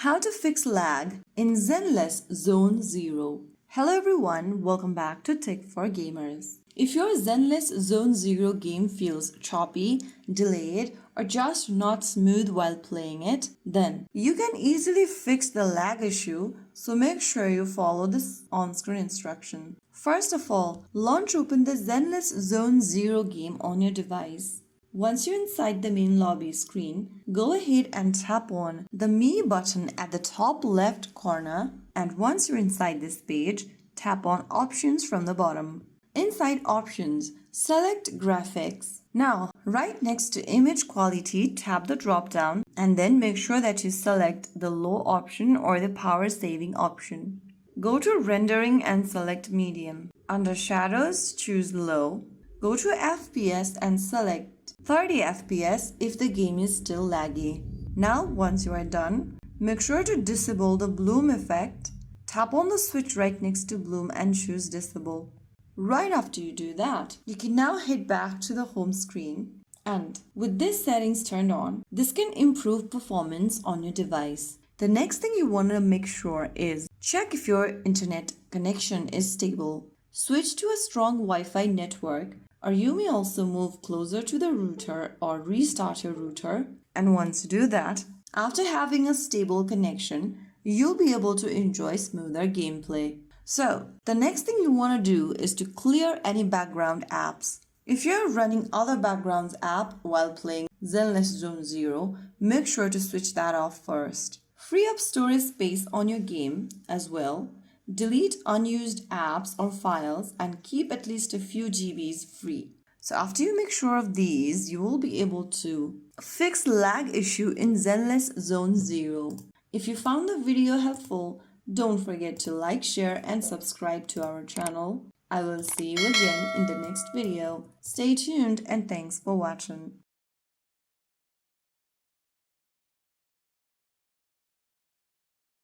How to fix lag in Zenless Zone Zero. Hello everyone, welcome back to Tech for Gamers. If your Zenless Zone Zero game feels choppy, delayed, or just not smooth while playing it, then you can easily fix the lag issue, so make sure you follow this on-screen instruction. First of all, open the Zenless Zone Zero game on your device. Once you're inside the main lobby screen, go ahead and tap on the Me button at the top left corner, and once you're inside this page, tap on Options from the bottom. Inside Options, select Graphics. Now, right next to Image Quality, tap the drop-down and then make sure that you select the Low option or the Power Saving option. Go to Rendering and select Medium. Under Shadows, choose Low. Go to FPS and select 30 FPS if the game is still laggy. Now, once you are done, make sure to disable the bloom effect. Tap on the switch right next to bloom and choose disable. Right after you do that, you can now head back to the home screen. And with these settings turned on, this can improve performance on your device. The next thing you want to make sure is check if your internet connection is stable. Switch to a strong Wi-Fi network, or you may also move closer to the router or restart your router. And once you do that, after having a stable connection, you'll be able to enjoy smoother gameplay. So, the next thing you want to do is to clear any background apps. If you're running other backgrounds app while playing Zenless Zone Zero, make sure to switch that off first. Free up storage space on your game as well. Delete unused apps or files and keep at least a few GBs free. So after you make sure of these, you will be able to fix lag issue in Zenless Zone Zero. If you found the video helpful, don't forget to like, share and subscribe to our channel. I will see you again in the next video. Stay tuned and thanks for watching.